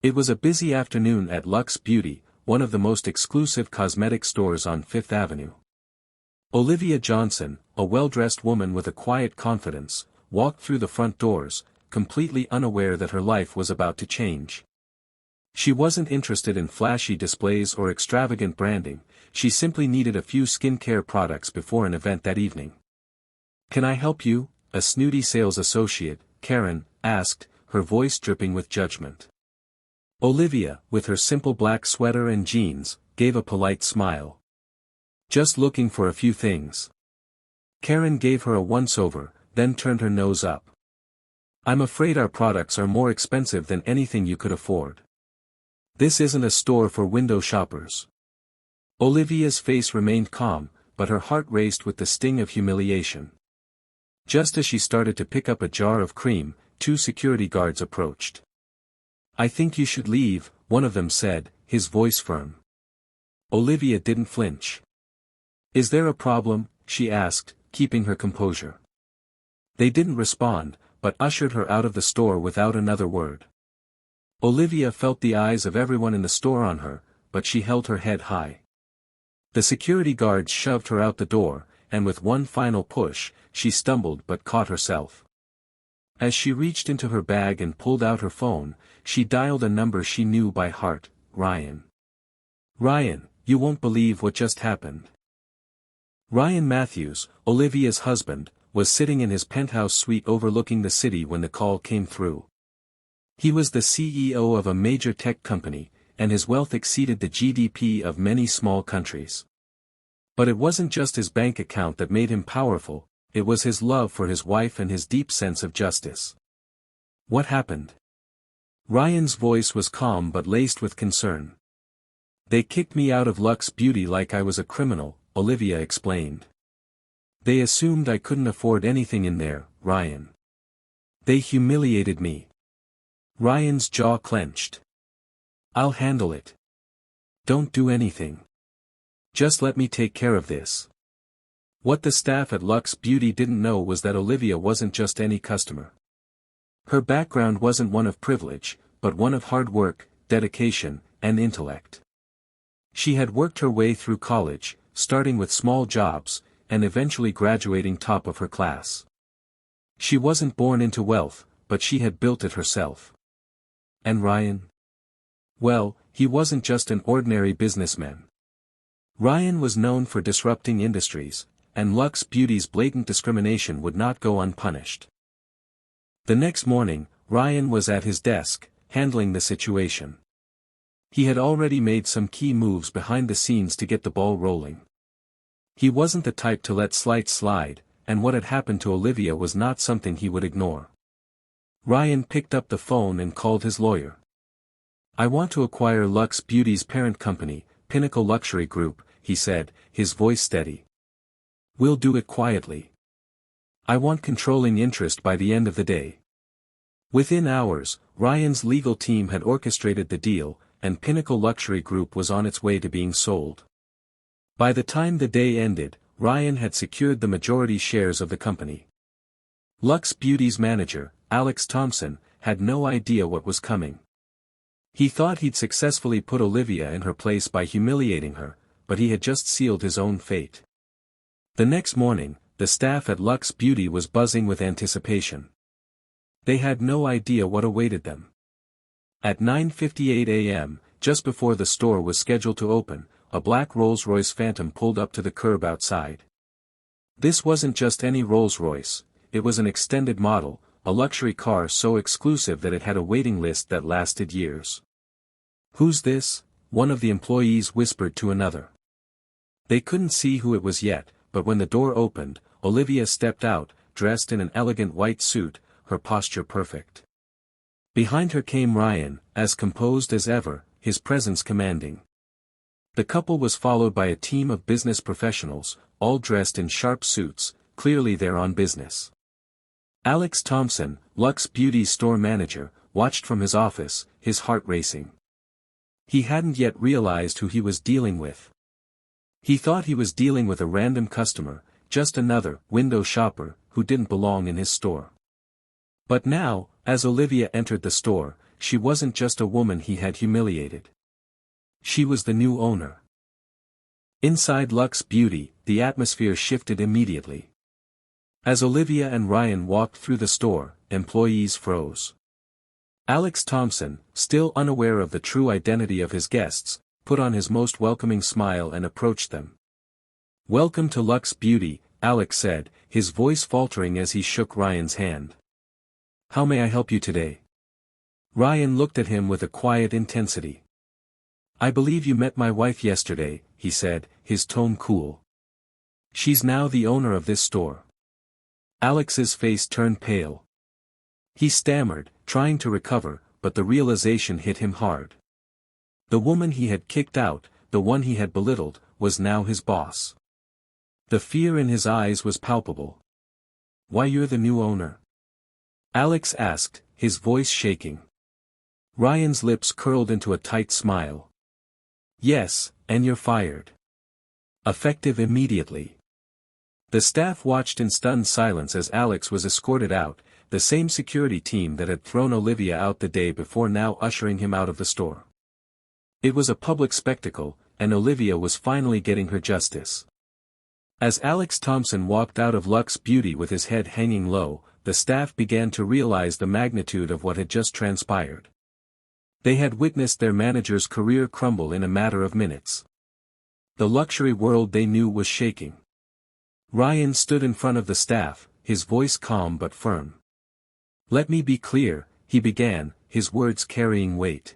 It was a busy afternoon at Lux Beauty, one of the most exclusive cosmetic stores on Fifth Avenue. Olivia Johnson, a well-dressed woman with a quiet confidence, walked through the front doors, completely unaware that her life was about to change. She wasn't interested in flashy displays or extravagant branding, she simply needed a few skincare products before an event that evening. "Can I help you?" a snooty sales associate, Karen, asked, her voice dripping with judgment. Olivia, with her simple black sweater and jeans, gave a polite smile. "Just looking for a few things." Karen gave her a once-over, then turned her nose up. "I'm afraid our products are more expensive than anything you could afford. This isn't a store for window shoppers." Olivia's face remained calm, but her heart raced with the sting of humiliation. Just as she started to pick up a jar of cream, two security guards approached. "I think you should leave," one of them said, his voice firm. Olivia didn't flinch. "Is there a problem?" she asked, keeping her composure. They didn't respond, but ushered her out of the store without another word. Olivia felt the eyes of everyone in the store on her, but she held her head high. The security guards shoved her out the door, and with one final push, she stumbled but caught herself. As she reached into her bag and pulled out her phone, she dialed a number she knew by heart, Ryan. "Ryan, you won't believe what just happened." Ryan Matthews, Olivia's husband, was sitting in his penthouse suite overlooking the city when the call came through. He was the CEO of a major tech company, and his wealth exceeded the GDP of many small countries. But it wasn't just his bank account that made him powerful, it was his love for his wife and his deep sense of justice. "What happened?" Ryan's voice was calm but laced with concern. "They kicked me out of Lux Beauty like I was a criminal," Olivia explained. "They assumed I couldn't afford anything in there, Ryan. They humiliated me." Ryan's jaw clenched. "I'll handle it. Don't do anything. Just let me take care of this." What the staff at Lux Beauty didn't know was that Olivia wasn't just any customer. Her background wasn't one of privilege, but one of hard work, dedication, and intellect. She had worked her way through college, starting with small jobs, and eventually graduating top of her class. She wasn't born into wealth, but she had built it herself. And Ryan? Well, he wasn't just an ordinary businessman. Ryan was known for disrupting industries, and Lux Beauty's blatant discrimination would not go unpunished. The next morning, Ryan was at his desk, handling the situation. He had already made some key moves behind the scenes to get the ball rolling. He wasn't the type to let slights slide, and what had happened to Olivia was not something he would ignore. Ryan picked up the phone and called his lawyer. "I want to acquire Lux Beauty's parent company, Pinnacle Luxury Group," he said, his voice steady. "We'll do it quietly. I want controlling interest by the end of the day." Within hours, Ryan's legal team had orchestrated the deal, and Pinnacle Luxury Group was on its way to being sold. By the time the day ended, Ryan had secured the majority shares of the company. Lux Beauty's manager, Alex Thompson, had no idea what was coming. He thought he'd successfully put Olivia in her place by humiliating her, but he had just sealed his own fate. The next morning, the staff at Lux Beauty was buzzing with anticipation. They had no idea what awaited them. At 9:58 a.m., just before the store was scheduled to open, a black Rolls-Royce Phantom pulled up to the curb outside. This wasn't just any Rolls-Royce, it was an extended model, a luxury car so exclusive that it had a waiting list that lasted years. "Who's this?" one of the employees whispered to another. They couldn't see who it was yet, but when the door opened, Olivia stepped out, dressed in an elegant white suit, her posture perfect. Behind her came Ryan, as composed as ever, his presence commanding. The couple was followed by a team of business professionals, all dressed in sharp suits, clearly there on business. Alex Thompson, Lux Beauty's store manager, watched from his office, his heart racing. He hadn't yet realized who he was dealing with. He thought he was dealing with a random customer, just another window shopper, who didn't belong in his store. But now, as Olivia entered the store, she wasn't just a woman he had humiliated. She was the new owner. Inside Luxe Beauty, the atmosphere shifted immediately. As Olivia and Ryan walked through the store, employees froze. Alex Thompson, still unaware of the true identity of his guests, put on his most welcoming smile and approached them. "Welcome to Luxe Beauty," Alex said, his voice faltering as he shook Ryan's hand. "How may I help you today?" Ryan looked at him with a quiet intensity. "I believe you met my wife yesterday," he said, his tone cool. "She's now the owner of this store." Alex's face turned pale. He stammered, trying to recover, but the realization hit him hard. The woman he had kicked out, the one he had belittled, was now his boss. The fear in his eyes was palpable. "Why, you're the new owner?" Alex asked, his voice shaking. Ryan's lips curled into a tight smile. "Yes, and you're fired. Effective immediately." The staff watched in stunned silence as Alex was escorted out, the same security team that had thrown Olivia out the day before now ushering him out of the store. It was a public spectacle, and Olivia was finally getting her justice. As Alex Thompson walked out of Luxe Beauty with his head hanging low, the staff began to realize the magnitude of what had just transpired. They had witnessed their manager's career crumble in a matter of minutes. The luxury world they knew was shaking. Ryan stood in front of the staff, his voice calm but firm. "Let me be clear," he began, his words carrying weight.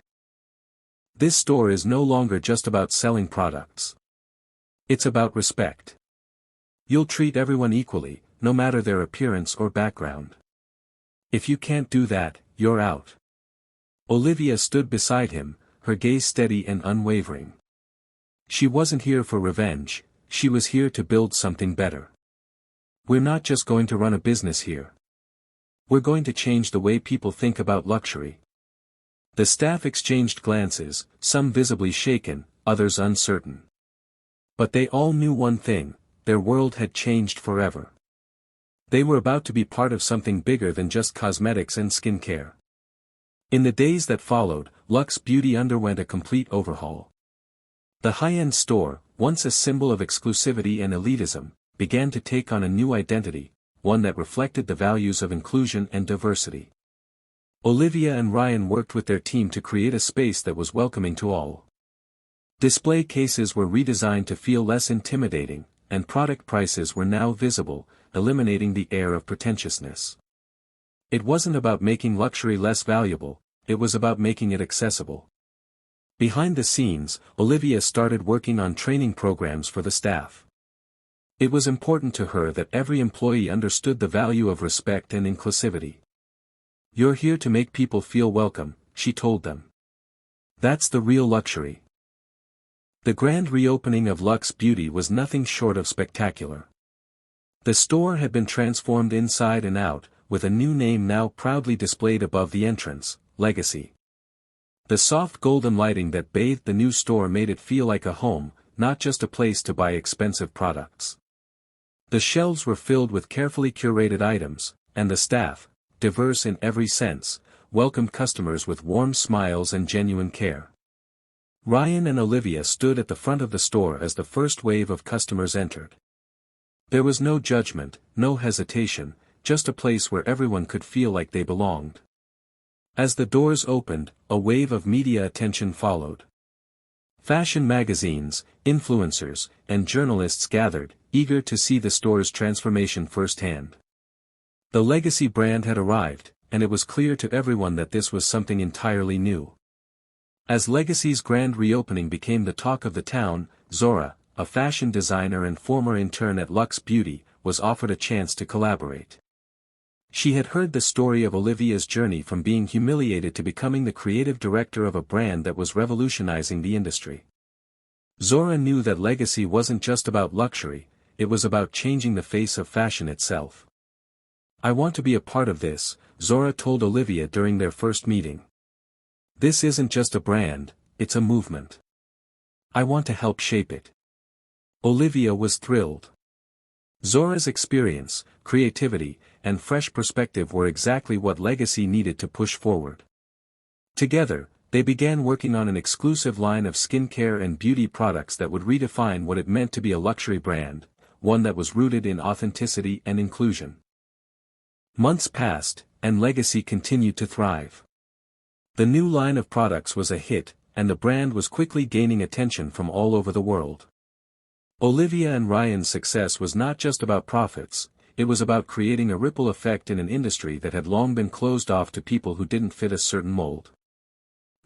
"This store is no longer just about selling products. It's about respect. You'll treat everyone equally, no matter their appearance or background. If you can't do that, you're out." Olivia stood beside him, her gaze steady and unwavering. She wasn't here for revenge, she was here to build something better. "We're not just going to run a business here. We're going to change the way people think about luxury." The staff exchanged glances, some visibly shaken, others uncertain. But they all knew one thing: their world had changed forever. They were about to be part of something bigger than just cosmetics and skincare. In the days that followed, Luxe Beauty underwent a complete overhaul. The high-end store, once a symbol of exclusivity and elitism, began to take on a new identity, one that reflected the values of inclusion and diversity. Olivia and Ryan worked with their team to create a space that was welcoming to all. Display cases were redesigned to feel less intimidating, and product prices were now visible, eliminating the air of pretentiousness. It wasn't about making luxury less valuable, it was about making it accessible. Behind the scenes, Olivia started working on training programs for the staff. It was important to her that every employee understood the value of respect and inclusivity. "You're here to make people feel welcome," she told them. "That's the real luxury." The grand reopening of Luxe Beauty was nothing short of spectacular. The store had been transformed inside and out, with a new name now proudly displayed above the entrance: Legacy. The soft golden lighting that bathed the new store made it feel like a home, not just a place to buy expensive products. The shelves were filled with carefully curated items, and the staff, diverse in every sense, welcomed customers with warm smiles and genuine care. Ryan and Olivia stood at the front of the store as the first wave of customers entered. There was no judgment, no hesitation, just a place where everyone could feel like they belonged. As the doors opened, a wave of media attention followed. Fashion magazines, influencers, and journalists gathered, eager to see the store's transformation firsthand. The Legacy brand had arrived, and it was clear to everyone that this was something entirely new. As Legacy's grand reopening became the talk of the town, Zora, a fashion designer and former intern at Luxe Beauty, was offered a chance to collaborate. She had heard the story of Olivia's journey from being humiliated to becoming the creative director of a brand that was revolutionizing the industry. Zora knew that Legacy wasn't just about luxury, it was about changing the face of fashion itself. "I want to be a part of this," Zora told Olivia during their first meeting. "This isn't just a brand, it's a movement. I want to help shape it." Olivia was thrilled. Zora's experience, creativity, and fresh perspective were exactly what Legacy needed to push forward. Together, they began working on an exclusive line of skincare and beauty products that would redefine what it meant to be a luxury brand, one that was rooted in authenticity and inclusion. Months passed, and Legacy continued to thrive. The new line of products was a hit, and the brand was quickly gaining attention from all over the world. Olivia and Ryan's success was not just about profits, it was about creating a ripple effect in an industry that had long been closed off to people who didn't fit a certain mold.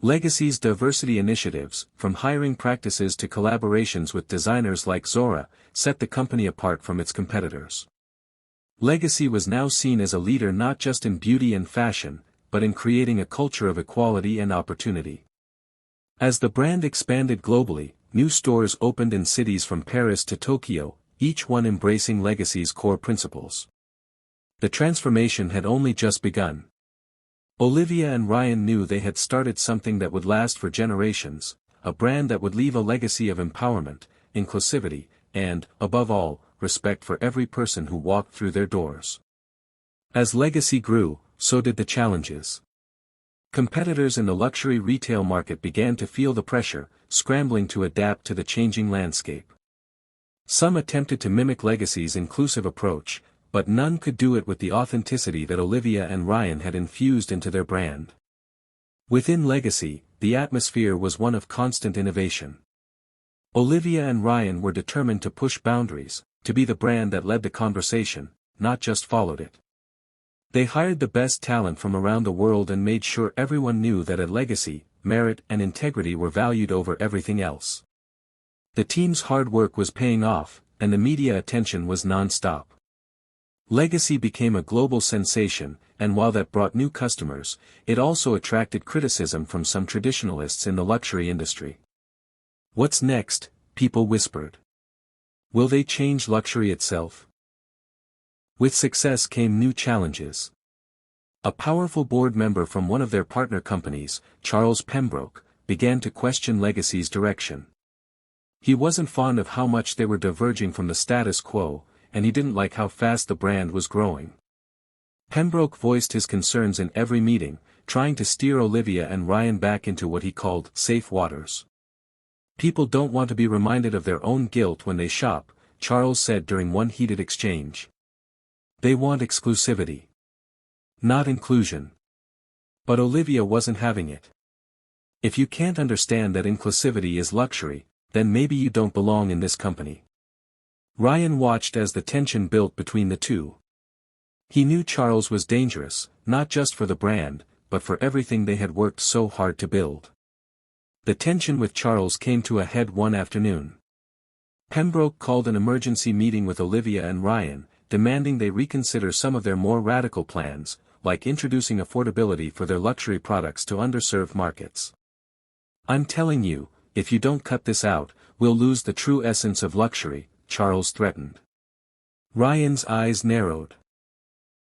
Legacy's diversity initiatives, from hiring practices to collaborations with designers like Zora, set the company apart from its competitors. Legacy was now seen as a leader not just in beauty and fashion, but in creating a culture of equality and opportunity. As the brand expanded globally, new stores opened in cities from Paris to Tokyo, each one embracing Legacy's core principles. The transformation had only just begun. Olivia and Ryan knew they had started something that would last for generations, a brand that would leave a legacy of empowerment, inclusivity, and, above all, respect for every person who walked through their doors. As Legacy grew, so did the challenges. Competitors in the luxury retail market began to feel the pressure, scrambling to adapt to the changing landscape. Some attempted to mimic Legacy's inclusive approach, but none could do it with the authenticity that Olivia and Ryan had infused into their brand. Within Legacy, the atmosphere was one of constant innovation. Olivia and Ryan were determined to push boundaries, to be the brand that led the conversation, not just followed it. They hired the best talent from around the world and made sure everyone knew that at Legacy, merit and integrity were valued over everything else. The team's hard work was paying off, and the media attention was non-stop. Legacy became a global sensation, and while that brought new customers, it also attracted criticism from some traditionalists in the luxury industry. What's next? People whispered. Will they change luxury itself? With success came new challenges. A powerful board member from one of their partner companies, Charles Pembroke, began to question Legacy's direction. He wasn't fond of how much they were diverging from the status quo, and he didn't like how fast the brand was growing. Pembroke voiced his concerns in every meeting, trying to steer Olivia and Ryan back into what he called safe waters. People don't want to be reminded of their own guilt when they shop, Charles said during one heated exchange. They want exclusivity. Not inclusion. But Olivia wasn't having it. If you can't understand that inclusivity is luxury, then maybe you don't belong in this company. Ryan watched as the tension built between the two. He knew Charles was dangerous, not just for the brand, but for everything they had worked so hard to build. The tension with Charles came to a head one afternoon. Pembroke called an emergency meeting with Olivia and Ryan, demanding they reconsider some of their more radical plans, like introducing affordability for their luxury products to underserved markets. "I'm telling you, if you don't cut this out, we'll lose the true essence of luxury," Charles threatened. Ryan's eyes narrowed.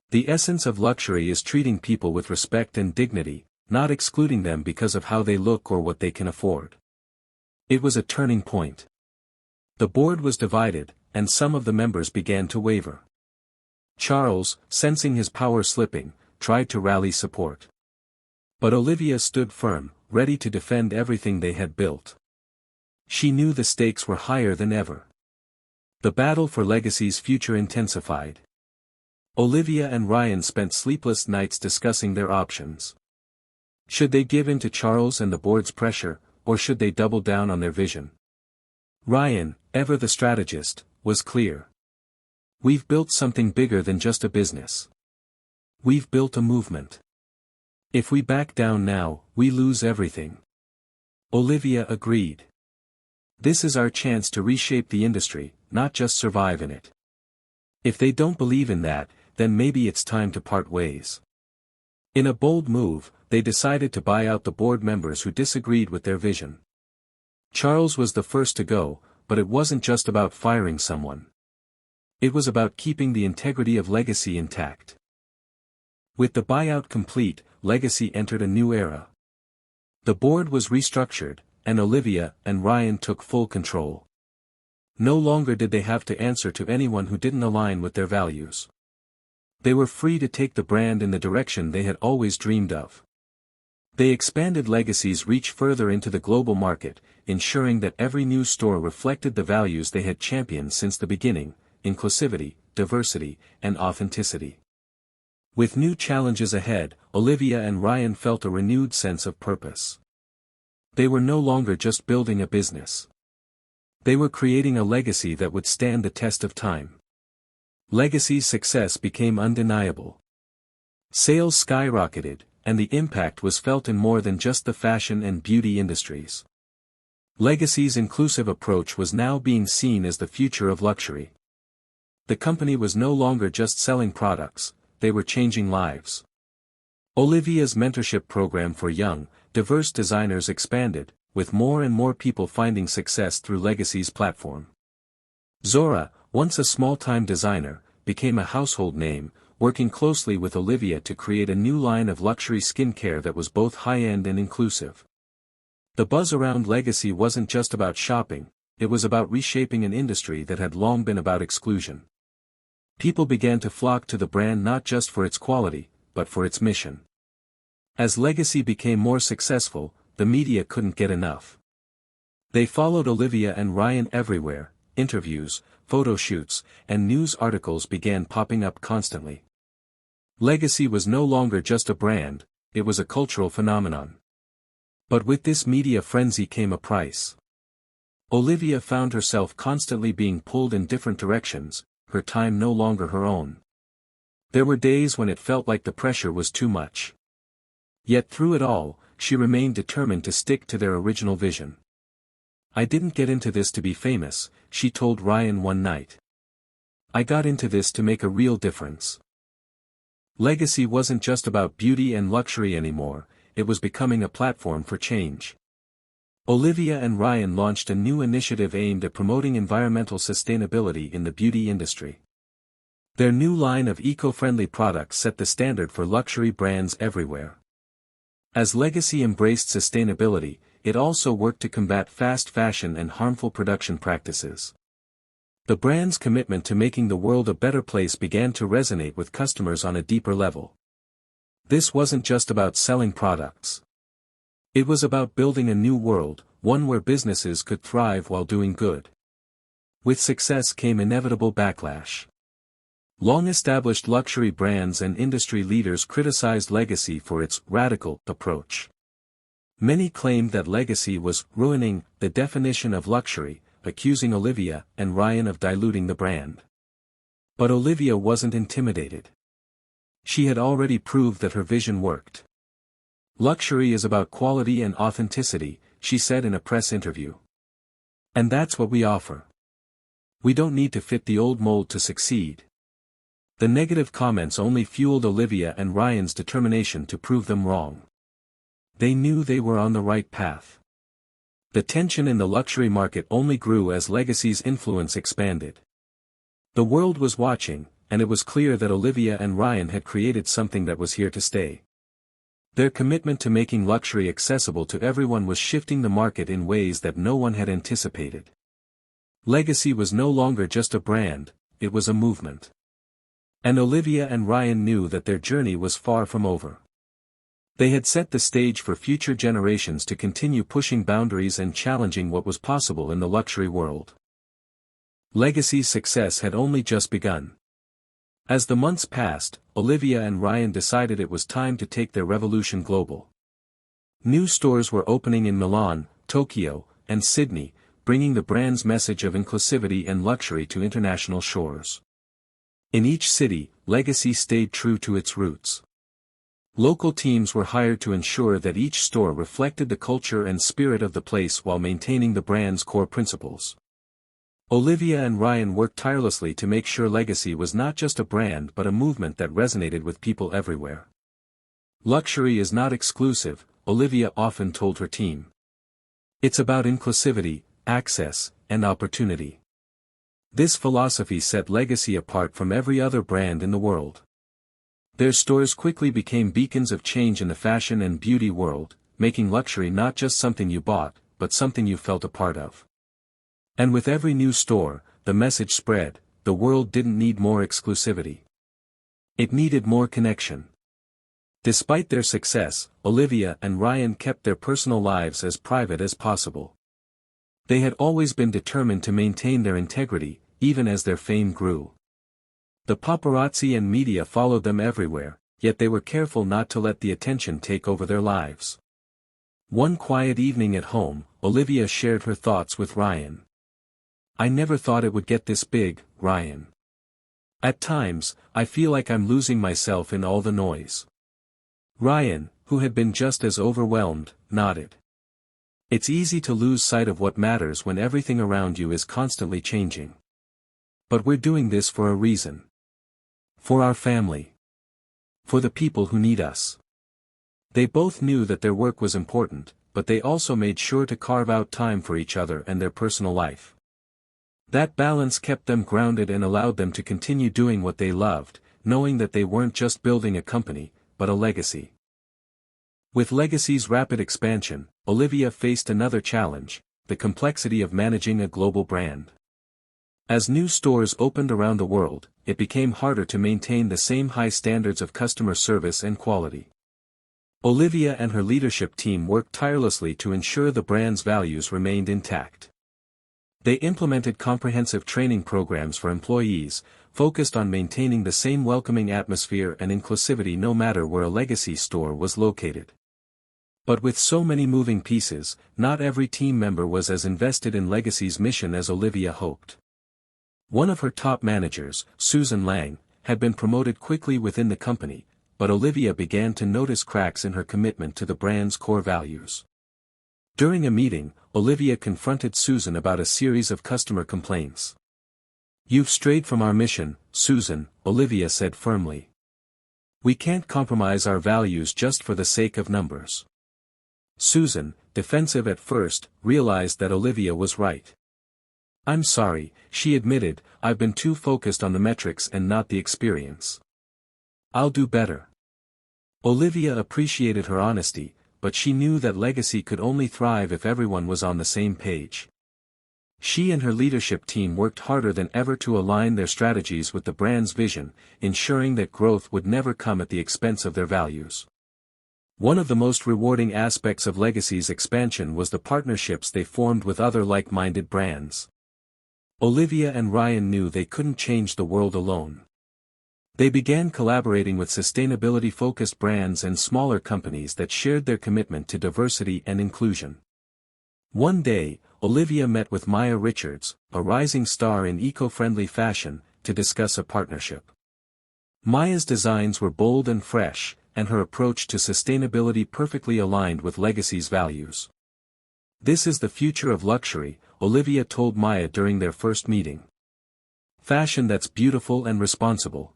The essence of luxury is treating people with respect and dignity, not excluding them because of how they look or what they can afford. It was a turning point. The board was divided, and some of the members began to waver. Charles, sensing his power slipping, tried to rally support. But Olivia stood firm, ready to defend everything they had built. She knew the stakes were higher than ever. The battle for Legacy's future intensified. Olivia and Ryan spent sleepless nights discussing their options. Should they give in to Charles and the board's pressure, or should they double down on their vision? Ryan, ever the strategist, was clear. "We've built something bigger than just a business. We've built a movement. If we back down now, we lose everything." Olivia agreed. "This is our chance to reshape the industry, not just survive in it. If they don't believe in that, then maybe it's time to part ways." In a bold move, they decided to buy out the board members who disagreed with their vision. Charles was the first to go, but it wasn't just about firing someone. It was about keeping the integrity of Legacy intact. With the buyout complete, Legacy entered a new era. The board was restructured, and Olivia and Ryan took full control. No longer did they have to answer to anyone who didn't align with their values. They were free to take the brand in the direction they had always dreamed of. They expanded Legacy's reach further into the global market, ensuring that every new store reflected the values they had championed since the beginning: inclusivity, diversity, and authenticity. With new challenges ahead, Olivia and Ryan felt a renewed sense of purpose. They were no longer just building a business. They were creating a legacy that would stand the test of time. Legacy's success became undeniable. Sales skyrocketed, and the impact was felt in more than just the fashion and beauty industries. Legacy's inclusive approach was now being seen as the future of luxury. The company was no longer just selling products, they were changing lives. Olivia's mentorship program for young, diverse designers expanded, with more and more people finding success through Legacy's platform. Zora, once a small-time designer, became a household name, working closely with Olivia to create a new line of luxury skincare that was both high-end and inclusive. The buzz around Legacy wasn't just about shopping, it was about reshaping an industry that had long been about exclusion. People began to flock to the brand not just for its quality, but for its mission. As Legacy became more successful, the media couldn't get enough. They followed Olivia and Ryan everywhere. Interviews, photo shoots, and news articles began popping up constantly. Legacy was no longer just a brand, it was a cultural phenomenon. But with this media frenzy came a price. Olivia found herself constantly being pulled in different directions, her time no longer her own. There were days when it felt like the pressure was too much. Yet through it all, she remained determined to stick to their original vision. "I didn't get into this to be famous," she told Ryan one night. "I got into this to make a real difference." Legacy wasn't just about beauty and luxury anymore, it was becoming a platform for change. Olivia and Ryan launched a new initiative aimed at promoting environmental sustainability in the beauty industry. Their new line of eco-friendly products set the standard for luxury brands everywhere. As Legacy embraced sustainability, it also worked to combat fast fashion and harmful production practices. The brand's commitment to making the world a better place began to resonate with customers on a deeper level. This wasn't just about selling products. It was about building a new world, one where businesses could thrive while doing good. With success came inevitable backlash. Long-established luxury brands and industry leaders criticized Legacy for its radical approach. Many claimed that Legacy was ruining the definition of luxury, accusing Olivia and Ryan of diluting the brand. But Olivia wasn't intimidated. She had already proved that her vision worked. "Luxury is about quality and authenticity," she said in a press interview. "And that's what we offer. We don't need to fit the old mold to succeed." The negative comments only fueled Olivia and Ryan's determination to prove them wrong. They knew they were on the right path. The tension in the luxury market only grew as Legacy's influence expanded. The world was watching, and it was clear that Olivia and Ryan had created something that was here to stay. Their commitment to making luxury accessible to everyone was shifting the market in ways that no one had anticipated. Legacy was no longer just a brand, it was a movement. And Olivia and Ryan knew that their journey was far from over. They had set the stage for future generations to continue pushing boundaries and challenging what was possible in the luxury world. Legacy's success had only just begun. As the months passed, Olivia and Ryan decided it was time to take their revolution global. New stores were opening in Milan, Tokyo, and Sydney, bringing the brand's message of inclusivity and luxury to international shores. In each city, Legacy stayed true to its roots. Local teams were hired to ensure that each store reflected the culture and spirit of the place while maintaining the brand's core principles. Olivia and Ryan worked tirelessly to make sure Legacy was not just a brand but a movement that resonated with people everywhere. "Luxury is not exclusive," Olivia often told her team. "It's about inclusivity, access, and opportunity." This philosophy set Legacy apart from every other brand in the world. Their stores quickly became beacons of change in the fashion and beauty world, making luxury not just something you bought, but something you felt a part of. And with every new store, the message spread: the world didn't need more exclusivity. It needed more connection. Despite their success, Olivia and Ryan kept their personal lives as private as possible. They had always been determined to maintain their integrity, even as their fame grew. The paparazzi and media followed them everywhere, yet they were careful not to let the attention take over their lives. One quiet evening at home, Olivia shared her thoughts with Ryan. "I never thought it would get this big, Ryan. At times, I feel like I'm losing myself in all the noise." Ryan, who had been just as overwhelmed, nodded. "It's easy to lose sight of what matters when everything around you is constantly changing. But we're doing this for a reason. For our family. For the people who need us." They both knew that their work was important, but they also made sure to carve out time for each other and their personal life. That balance kept them grounded and allowed them to continue doing what they loved, knowing that they weren't just building a company, but a legacy. With Legacy's rapid expansion, Olivia faced another challenge: the complexity of managing a global brand. As new stores opened around the world, it became harder to maintain the same high standards of customer service and quality. Olivia and her leadership team worked tirelessly to ensure the brand's values remained intact. They implemented comprehensive training programs for employees, focused on maintaining the same welcoming atmosphere and inclusivity no matter where a Legacy store was located. But with so many moving pieces, not every team member was as invested in Legacy's mission as Olivia hoped. One of her top managers, Susan Lang, had been promoted quickly within the company, but Olivia began to notice cracks in her commitment to the brand's core values. During a meeting, Olivia confronted Susan about a series of customer complaints. "You've strayed from our mission, Susan," Olivia said firmly. "We can't compromise our values just for the sake of numbers." Susan, defensive at first, realized that Olivia was right. "I'm sorry," she admitted, "I've been too focused on the metrics and not the experience. I'll do better." Olivia appreciated her honesty, but she knew that Legacy could only thrive if everyone was on the same page. She and her leadership team worked harder than ever to align their strategies with the brand's vision, ensuring that growth would never come at the expense of their values. One of the most rewarding aspects of Legacy's expansion was the partnerships they formed with other like-minded brands. Olivia and Ryan knew they couldn't change the world alone. They began collaborating with sustainability-focused brands and smaller companies that shared their commitment to diversity and inclusion. One day, Olivia met with Maya Richards, a rising star in eco-friendly fashion, to discuss a partnership. Maya's designs were bold and fresh, and her approach to sustainability perfectly aligned with Legacy's values. "This is the future of luxury," Olivia told Maya during their first meeting. "Fashion that's beautiful and responsible.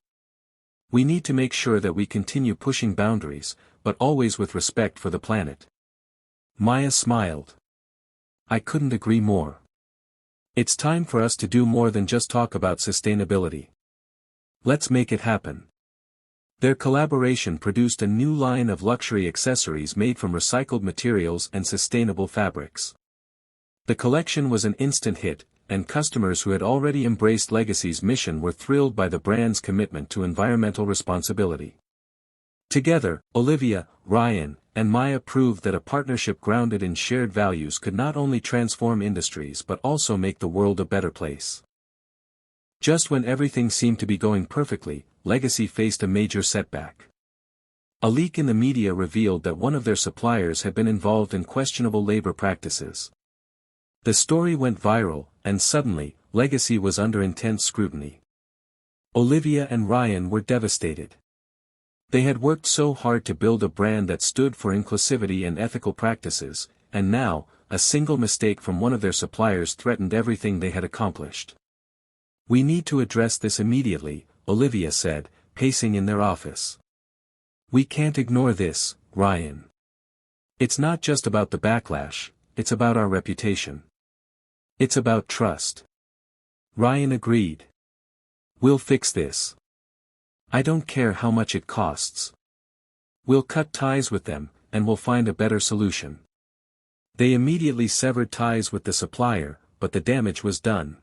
We need to make sure that we continue pushing boundaries, but always with respect for the planet." Maya smiled. "I couldn't agree more. It's time for us to do more than just talk about sustainability. Let's make it happen." Their collaboration produced a new line of luxury accessories made from recycled materials and sustainable fabrics. The collection was an instant hit, and customers who had already embraced Legacy's mission were thrilled by the brand's commitment to environmental responsibility. Together, Olivia, Ryan, and Maya proved that a partnership grounded in shared values could not only transform industries but also make the world a better place. Just when everything seemed to be going perfectly, Legacy faced a major setback. A leak in the media revealed that one of their suppliers had been involved in questionable labor practices. The story went viral, and suddenly, Legacy was under intense scrutiny. Olivia and Ryan were devastated. They had worked so hard to build a brand that stood for inclusivity and ethical practices, and now, a single mistake from one of their suppliers threatened everything they had accomplished. "We need to address this immediately," Olivia said, pacing in their office. "We can't ignore this, Ryan. It's not just about the backlash, it's about our reputation. It's about trust." Ryan agreed. "We'll fix this. I don't care how much it costs. We'll cut ties with them, and we'll find a better solution." They immediately severed ties with the supplier, but the damage was done.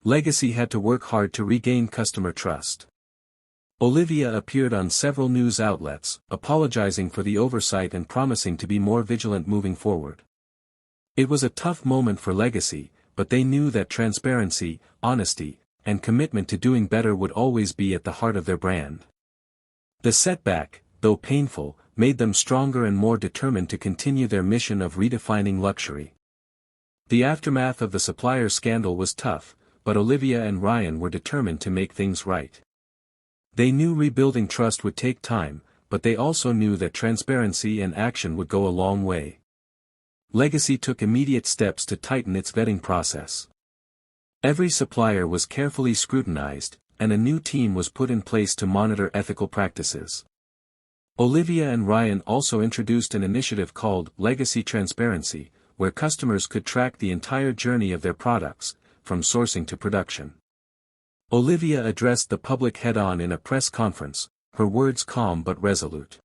Legacy had to work hard to regain customer trust. Olivia appeared on several news outlets, apologizing for the oversight and promising to be more vigilant moving forward. It was a tough moment for Legacy, but they knew that transparency, honesty, and commitment to doing better would always be at the heart of their brand. The setback, though painful, made them stronger and more determined to continue their mission of redefining luxury. The aftermath of the supplier scandal was tough, but Olivia and Ryan were determined to make things right. They knew rebuilding trust would take time, but they also knew that transparency and action would go a long way. Legacy took immediate steps to tighten its vetting process. Every supplier was carefully scrutinized, and a new team was put in place to monitor ethical practices. Olivia and Ryan also introduced an initiative called Legacy Transparency, where customers could track the entire journey of their products, from sourcing to production. Olivia addressed the public head-on in a press conference, her words calm but resolute.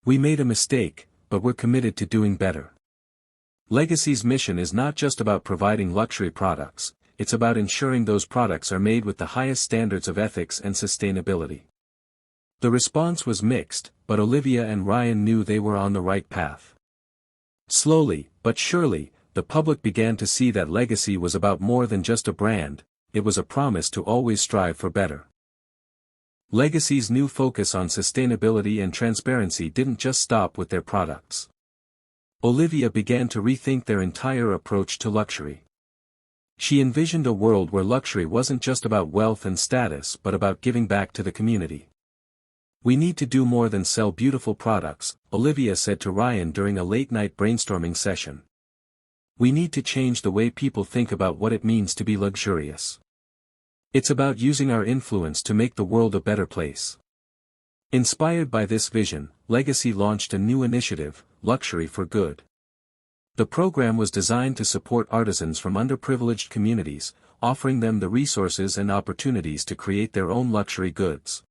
"We made a mistake, but we're committed to doing better." Legacy's mission is not just about providing luxury products, it's about ensuring those products are made with the highest standards of ethics and sustainability. The response was mixed, but Olivia and Ryan knew they were on the right path. Slowly, but surely, the public began to see that Legacy was about more than just a brand, it was a promise to always strive for better. Legacy's new focus on sustainability and transparency didn't just stop with their products. Olivia began to rethink their entire approach to luxury. She envisioned a world where luxury wasn't just about wealth and status but about giving back to the community. "We need to do more than sell beautiful products," Olivia said to Ryan during a late-night brainstorming session. "We need to change the way people think about what it means to be luxurious. It's about using our influence to make the world a better place." Inspired by this vision, Legacy launched a new initiative, Luxury for Good. The program was designed to support artisans from underprivileged communities, offering them the resources and opportunities to create their own luxury goods.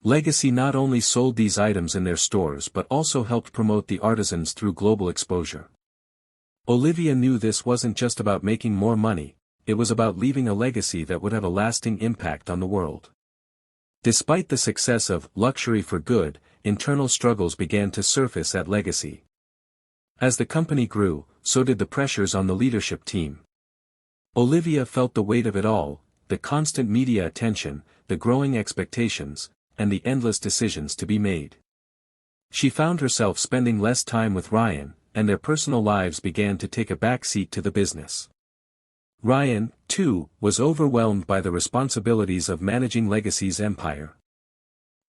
Legacy not only sold these items in their stores but also helped promote the artisans through global exposure. Olivia knew this wasn't just about making more money, it was about leaving a legacy that would have a lasting impact on the world. Despite the success of Luxury for Good, internal struggles began to surface at Legacy. As the company grew, so did the pressures on the leadership team. Olivia felt the weight of it all, the constant media attention, the growing expectations, and the endless decisions to be made. She found herself spending less time with Ryan, and their personal lives began to take a back seat to the business. Ryan, too, was overwhelmed by the responsibilities of managing Legacy's empire.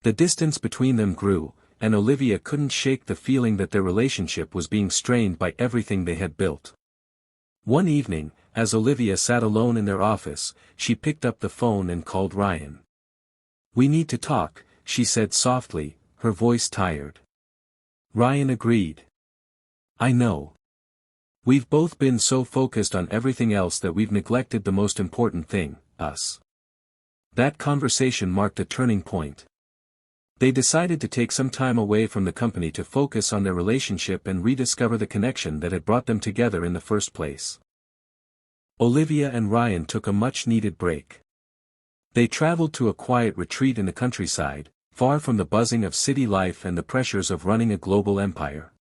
The distance between them grew, and Olivia couldn't shake the feeling that their relationship was being strained by everything they had built. One evening, as Olivia sat alone in their office, she picked up the phone and called Ryan. "We need to talk," she said softly, her voice tired. Ryan agreed. "I know. We've both been so focused on everything else that we've neglected the most important thing, us." That conversation marked a turning point. They decided to take some time away from the company to focus on their relationship and rediscover the connection that had brought them together in the first place. Olivia and Ryan took a much-needed break. They traveled to a quiet retreat in the countryside, far from the buzzing of city life and the pressures of running a global empire.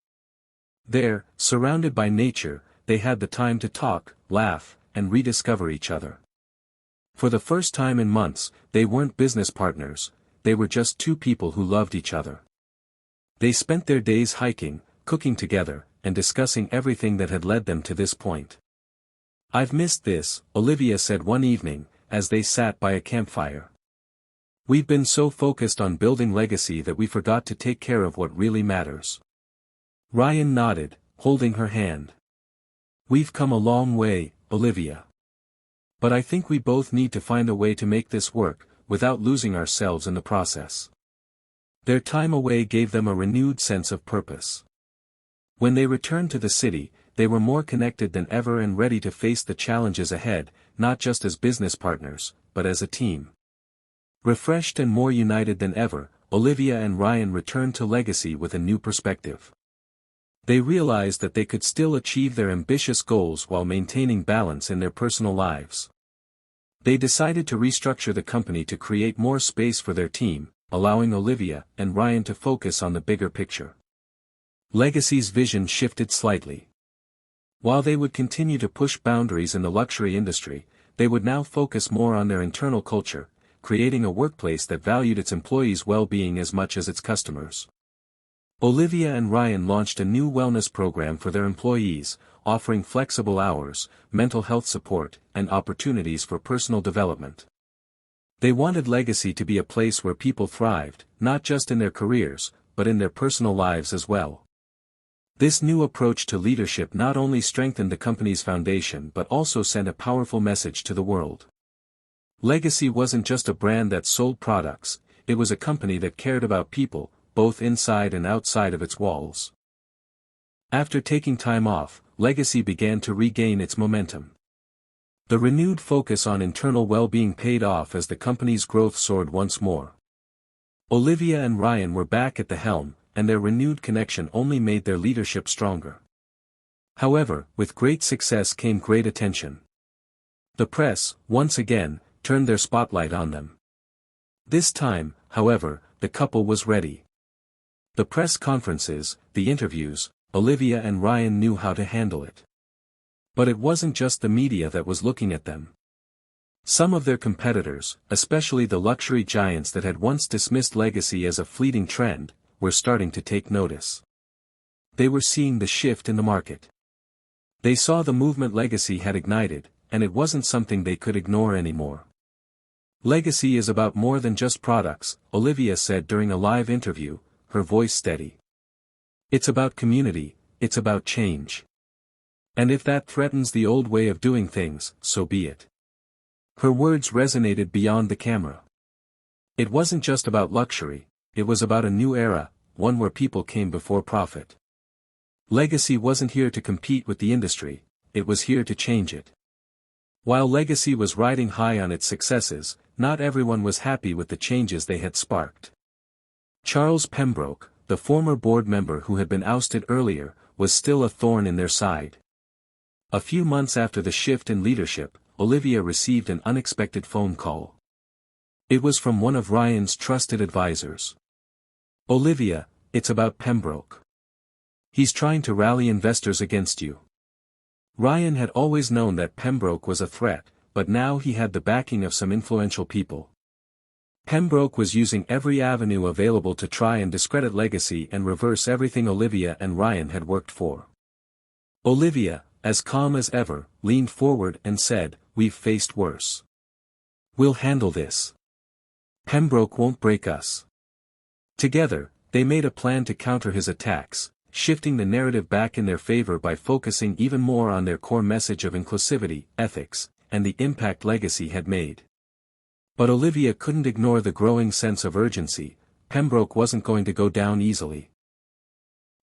There, surrounded by nature, they had the time to talk, laugh, and rediscover each other. For the first time in months, they weren't business partners, they were just two people who loved each other. They spent their days hiking, cooking together, and discussing everything that had led them to this point. "I've missed this," Olivia said one evening, as they sat by a campfire. "We've been so focused on building legacy that we forgot to take care of what really matters." Ryan nodded, holding her hand. "We've come a long way, Olivia. But I think we both need to find a way to make this work, without losing ourselves in the process." Their time away gave them a renewed sense of purpose. When they returned to the city, they were more connected than ever and ready to face the challenges ahead, not just as business partners, but as a team. Refreshed and more united than ever, Olivia and Ryan returned to Legacy with a new perspective. They realized that they could still achieve their ambitious goals while maintaining balance in their personal lives. They decided to restructure the company to create more space for their team, allowing Olivia and Ryan to focus on the bigger picture. Legacy's vision shifted slightly. While they would continue to push boundaries in the luxury industry, they would now focus more on their internal culture, creating a workplace that valued its employees' well-being as much as its customers. Olivia and Ryan launched a new wellness program for their employees, offering flexible hours, mental health support, and opportunities for personal development. They wanted Legacy to be a place where people thrived, not just in their careers, but in their personal lives as well. This new approach to leadership not only strengthened the company's foundation but also sent a powerful message to the world. Legacy wasn't just a brand that sold products, it was a company that cared about people, both inside and outside of its walls. After taking time off, Legacy began to regain its momentum. The renewed focus on internal well-being paid off as the company's growth soared once more. Olivia and Ryan were back at the helm, and their renewed connection only made their leadership stronger. However, with great success came great attention. The press, once again, turned their spotlight on them. This time, however, the couple was ready. The press conferences, the interviews, Olivia and Ryan knew how to handle it. But it wasn't just the media that was looking at them. Some of their competitors, especially the luxury giants that had once dismissed Legacy as a fleeting trend, were starting to take notice. They were seeing the shift in the market. They saw the movement Legacy had ignited, and it wasn't something they could ignore anymore. Legacy is about more than just products, Olivia said during a live interview, her voice steady. It's about community, it's about change. And if that threatens the old way of doing things, so be it. Her words resonated beyond the camera. It wasn't just about luxury, it was about a new era, one where people came before profit. Legacy wasn't here to compete with the industry, it was here to change it. While Legacy was riding high on its successes, not everyone was happy with the changes they had sparked. Charles Pembroke, the former board member who had been ousted earlier, was still a thorn in their side. A few months after the shift in leadership, Olivia received an unexpected phone call. It was from one of Ryan's trusted advisors. "Olivia, it's about Pembroke. He's trying to rally investors against you." Ryan had always known that Pembroke was a threat, but now he had the backing of some influential people. Pembroke was using every avenue available to try and discredit Legacy and reverse everything Olivia and Ryan had worked for. Olivia, as calm as ever, leaned forward and said, "We've faced worse. We'll handle this. Pembroke won't break us." Together, they made a plan to counter his attacks, shifting the narrative back in their favor by focusing even more on their core message of inclusivity, ethics, and the impact Legacy had made. But Olivia couldn't ignore the growing sense of urgency. Pembroke wasn't going to go down easily.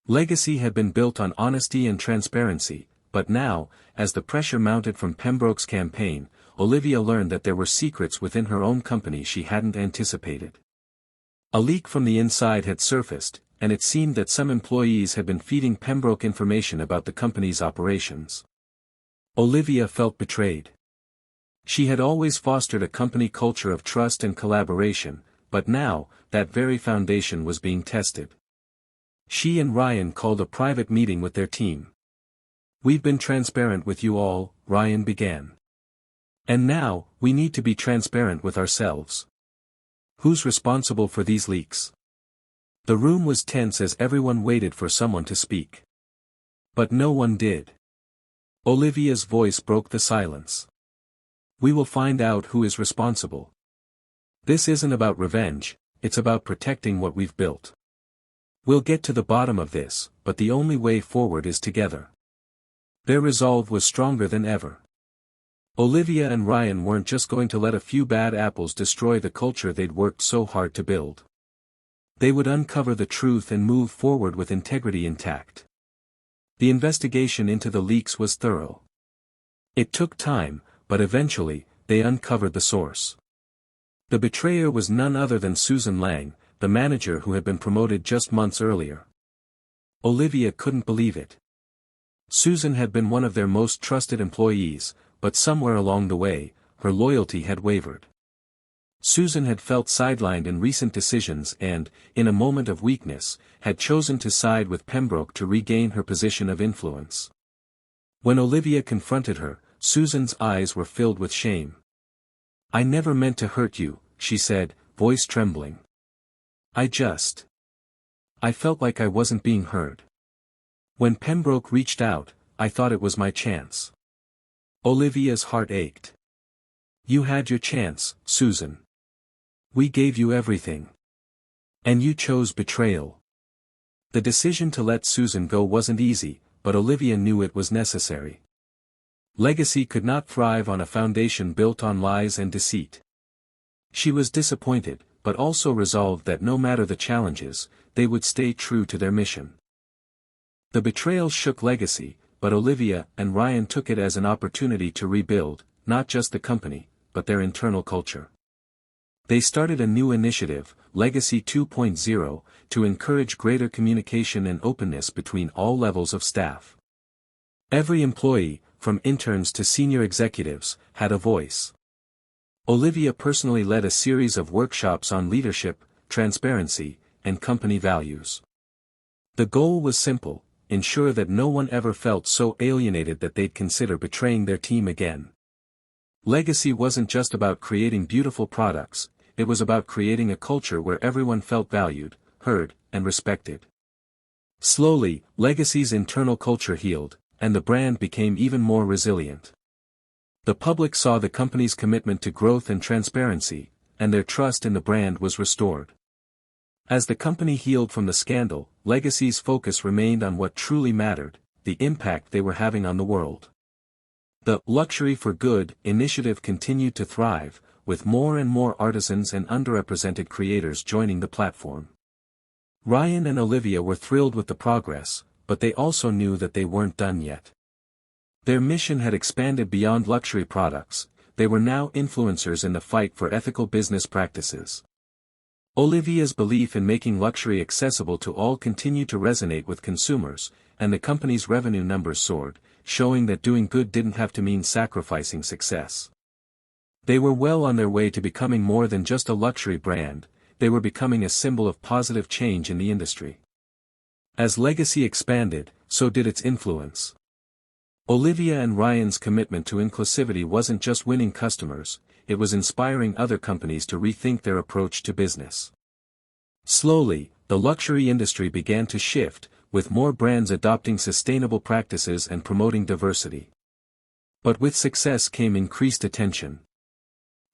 Legacy had been built on honesty and transparency, but now, as the pressure mounted from Pembroke's campaign, Olivia learned that there were secrets within her own company she hadn't anticipated. A leak from the inside had surfaced, and it seemed that some employees had been feeding Pembroke information about the company's operations. Olivia felt betrayed. She had always fostered a company culture of trust and collaboration, but now, that very foundation was being tested. She and Ryan called a private meeting with their team. "We've been transparent with you all," Ryan began. "And now, we need to be transparent with ourselves. Who's responsible for these leaks?" The room was tense as everyone waited for someone to speak. But no one did. Olivia's voice broke the silence. "We will find out who is responsible. This isn't about revenge, it's about protecting what we've built. We'll get to the bottom of this, but the only way forward is together." Their resolve was stronger than ever. Olivia and Ryan weren't just going to let a few bad apples destroy the culture they'd worked so hard to build. They would uncover the truth and move forward with integrity intact. The investigation into the leaks was thorough. It took time, but eventually, they uncovered the source. The betrayer was none other than Susan Lang, the manager who had been promoted just months earlier. Olivia couldn't believe it. Susan had been one of their most trusted employees, but somewhere along the way, her loyalty had wavered. Susan had felt sidelined in recent decisions and, in a moment of weakness, had chosen to side with Pembroke to regain her position of influence. When Olivia confronted her, Susan's eyes were filled with shame. "I never meant to hurt you," she said, voice trembling. I felt like I wasn't being heard. When Pembroke reached out, I thought it was my chance." Olivia's heart ached. "You had your chance, Susan. We gave you everything. And you chose betrayal." The decision to let Susan go wasn't easy, but Olivia knew it was necessary. Legacy could not thrive on a foundation built on lies and deceit. She was disappointed, but also resolved that no matter the challenges, they would stay true to their mission. The betrayal shook Legacy, but Olivia and Ryan took it as an opportunity to rebuild, not just the company, but their internal culture. They started a new initiative, Legacy 2.0, to encourage greater communication and openness between all levels of staff. Every employee, from interns to senior executives, had a voice. Olivia personally led a series of workshops on leadership, transparency, and company values. The goal was simple: ensure that no one ever felt so alienated that they'd consider betraying their team again. Legacy wasn't just about creating beautiful products, it was about creating a culture where everyone felt valued, heard, and respected. Slowly, Legacy's internal culture healed, and the brand became even more resilient. The public saw the company's commitment to growth and transparency, and their trust in the brand was restored. As the company healed from the scandal, Legacy's focus remained on what truly mattered: the impact they were having on the world. The Luxury for Good initiative continued to thrive, with more and more artisans and underrepresented creators joining the platform. Ryan and Olivia were thrilled with the progress, but they also knew that they weren't done yet. Their mission had expanded beyond luxury products; they were now influencers in the fight for ethical business practices. Olivia's belief in making luxury accessible to all continued to resonate with consumers, and the company's revenue numbers soared, showing that doing good didn't have to mean sacrificing success. They were well on their way to becoming more than just a luxury brand; they were becoming a symbol of positive change in the industry. As Legacy expanded, so did its influence. Olivia and Ryan's commitment to inclusivity wasn't just winning customers, it was inspiring other companies to rethink their approach to business. Slowly, the luxury industry began to shift, with more brands adopting sustainable practices and promoting diversity. But with success came increased attention.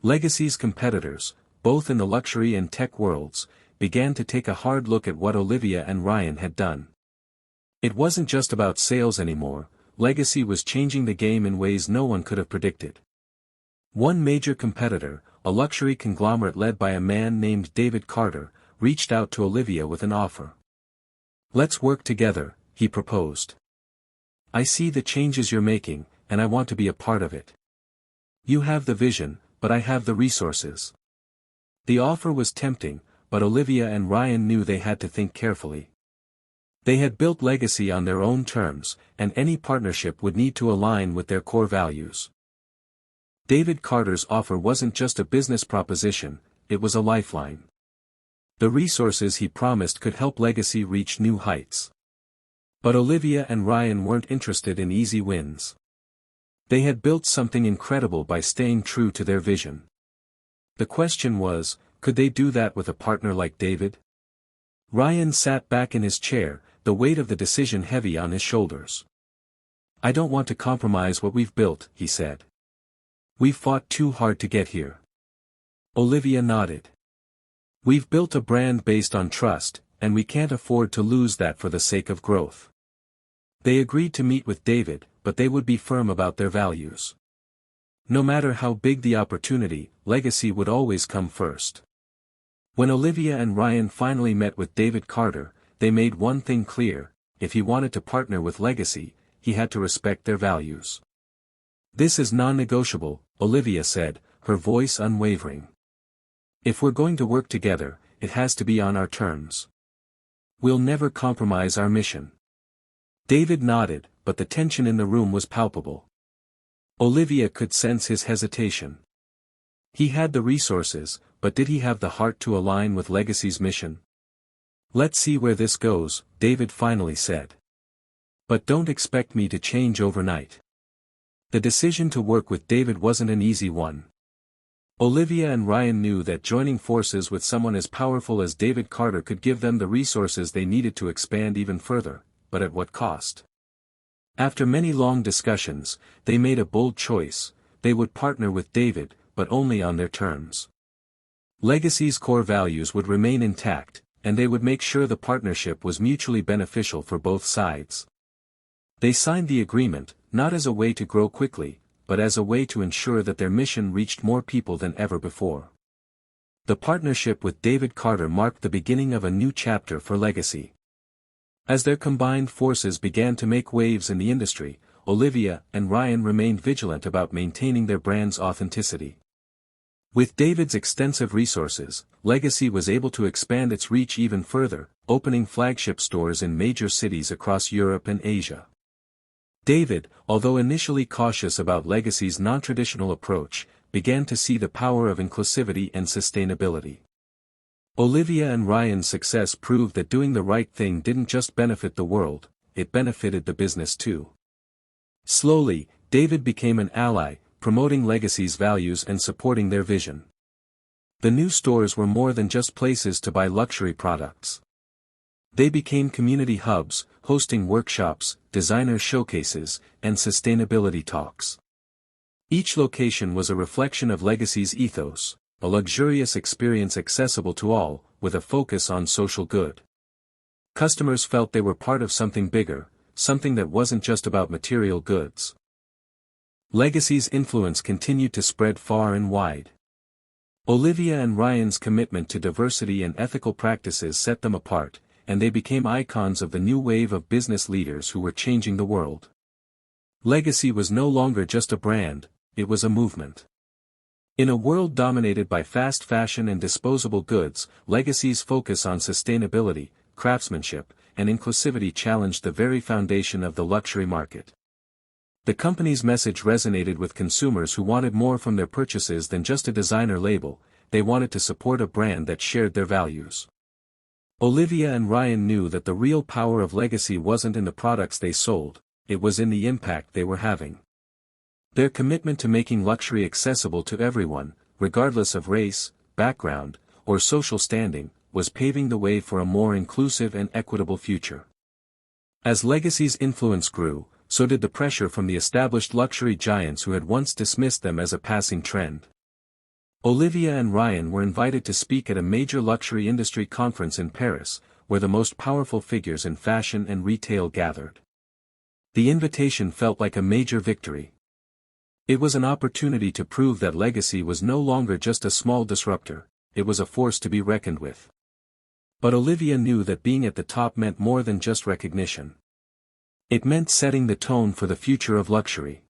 Legacy's competitors, both in the luxury and tech worlds, began to take a hard look at what Olivia and Ryan had done. It wasn't just about sales anymore; Legacy was changing the game in ways no one could have predicted. One major competitor, a luxury conglomerate led by a man named David Carter, reached out to Olivia with an offer. "Let's work together," he proposed. "I see the changes you're making, and I want to be a part of it. You have the vision, but I have the resources." The offer was tempting, but Olivia and Ryan knew they had to think carefully. They had built Legacy on their own terms, and any partnership would need to align with their core values. David Carter's offer wasn't just a business proposition, it was a lifeline. The resources he promised could help Legacy reach new heights. But Olivia and Ryan weren't interested in easy wins. They had built something incredible by staying true to their vision. The question was, could they do that with a partner like David? Ryan sat back in his chair, the weight of the decision heavy on his shoulders. "I don't want to compromise what we've built," he said. "We've fought too hard to get here." Olivia nodded. "We've built a brand based on trust, and we can't afford to lose that for the sake of growth." They agreed to meet with David, but they would be firm about their values. No matter how big the opportunity, Legacy would always come first. When Olivia and Ryan finally met with David Carter, they made one thing clear: if he wanted to partner with Legacy, he had to respect their values. "This is non-negotiable," Olivia said, her voice unwavering. "If we're going to work together, it has to be on our terms. We'll never compromise our mission." David nodded, but the tension in the room was palpable. Olivia could sense his hesitation. He had the resources, but did he have the heart to align with Legacy's mission? "Let's see where this goes," David finally said. "But don't expect me to change overnight." The decision to work with David wasn't an easy one. Olivia and Ryan knew that joining forces with someone as powerful as David Carter could give them the resources they needed to expand even further, but at what cost? After many long discussions, they made a bold choice: they would partner with David, but only on their terms. Legacy's core values would remain intact, and they would make sure the partnership was mutually beneficial for both sides. They signed the agreement, not as a way to grow quickly, but as a way to ensure that their mission reached more people than ever before. The partnership with David Carter marked the beginning of a new chapter for Legacy. As their combined forces began to make waves in the industry, Olivia and Ryan remained vigilant about maintaining their brand's authenticity. With David's extensive resources, Legacy was able to expand its reach even further, opening flagship stores in major cities across Europe and Asia. David, although initially cautious about Legacy's non-traditional approach, began to see the power of inclusivity and sustainability. Olivia and Ryan's success proved that doing the right thing didn't just benefit the world, it benefited the business too. Slowly, David became an ally, promoting Legacy's values and supporting their vision. The new stores were more than just places to buy luxury products. They became community hubs, hosting workshops, designer showcases, and sustainability talks. Each location was a reflection of Legacy's ethos, a luxurious experience accessible to all, with a focus on social good. Customers felt they were part of something bigger, something that wasn't just about material goods. Legacy's influence continued to spread far and wide. Olivia and Ryan's commitment to diversity and ethical practices set them apart, and they became icons of the new wave of business leaders who were changing the world. Legacy was no longer just a brand, it was a movement. In a world dominated by fast fashion and disposable goods, Legacy's focus on sustainability, craftsmanship, and inclusivity challenged the very foundation of the luxury market. The company's message resonated with consumers who wanted more from their purchases than just a designer label; they wanted to support a brand that shared their values. Olivia and Ryan knew that the real power of Legacy wasn't in the products they sold, it was in the impact they were having. Their commitment to making luxury accessible to everyone, regardless of race, background, or social standing, was paving the way for a more inclusive and equitable future. As Legacy's influence grew, so did the pressure from the established luxury giants who had once dismissed them as a passing trend. Olivia and Ryan were invited to speak at a major luxury industry conference in Paris, where the most powerful figures in fashion and retail gathered. The invitation felt like a major victory. It was an opportunity to prove that Legacy was no longer just a small disruptor, it was a force to be reckoned with. But Olivia knew that being at the top meant more than just recognition. It meant setting the tone for the future of luxury.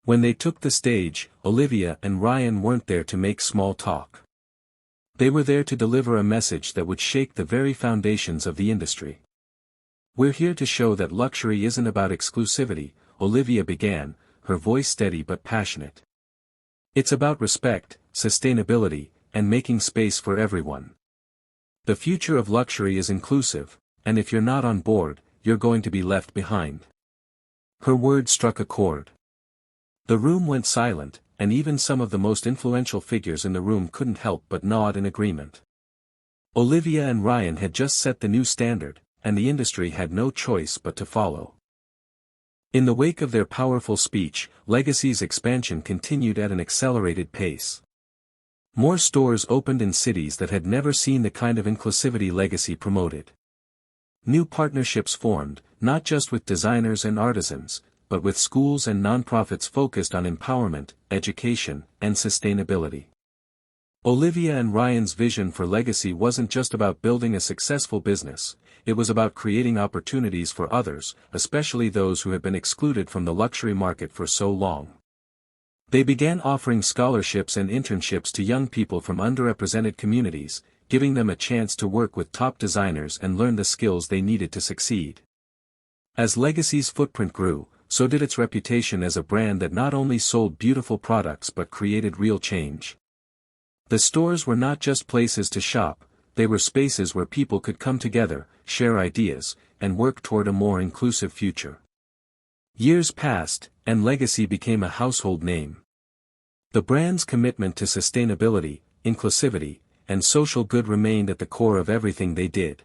When they took the stage, Olivia and Ryan weren't there to make small talk. They were there to deliver a message that would shake the very foundations of the industry. "We're here to show that luxury isn't about exclusivity," Olivia began, her voice steady but passionate. "It's about respect, sustainability, and making space for everyone. The future of luxury is inclusive, and if you're not on board, you're going to be left behind." Her words struck a chord. The room went silent, and even some of the most influential figures in the room couldn't help but nod in agreement. Olivia and Ryan had just set the new standard, and the industry had no choice but to follow. In the wake of their powerful speech, Legacy's expansion continued at an accelerated pace. More stores opened in cities that had never seen the kind of inclusivity Legacy promoted. New partnerships formed, not just with designers and artisans, but with schools and nonprofits focused on empowerment, education, and sustainability. Olivia and Ryan's vision for Legacy wasn't just about building a successful business, it was about creating opportunities for others, especially those who had been excluded from the luxury market for so long. They began offering scholarships and internships to young people from underrepresented communities, giving them a chance to work with top designers and learn the skills they needed to succeed. As Legacy's footprint grew, so did its reputation as a brand that not only sold beautiful products but created real change. The stores were not just places to shop, they were spaces where people could come together, share ideas, and work toward a more inclusive future. Years passed, and Legacy became a household name. The brand's commitment to sustainability, inclusivity, and social good remained at the core of everything they did.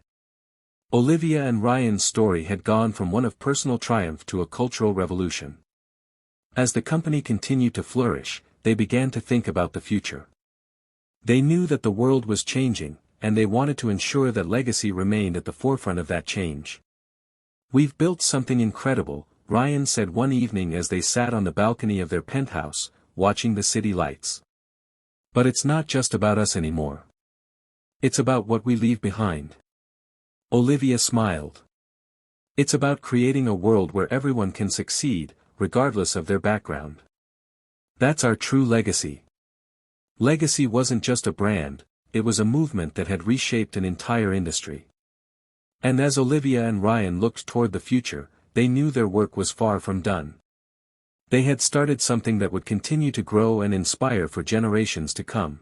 Olivia and Ryan's story had gone from one of personal triumph to a cultural revolution. As the company continued to flourish, they began to think about the future. They knew that the world was changing, and they wanted to ensure that Legacy remained at the forefront of that change. "We've built something incredible," Ryan said one evening as they sat on the balcony of their penthouse, watching the city lights. "But it's not just about us anymore. It's about what we leave behind." Olivia smiled. "It's about creating a world where everyone can succeed, regardless of their background. That's our true legacy." Legacy wasn't just a brand, it was a movement that had reshaped an entire industry. And as Olivia and Ryan looked toward the future, they knew their work was far from done. They had started something that would continue to grow and inspire for generations to come.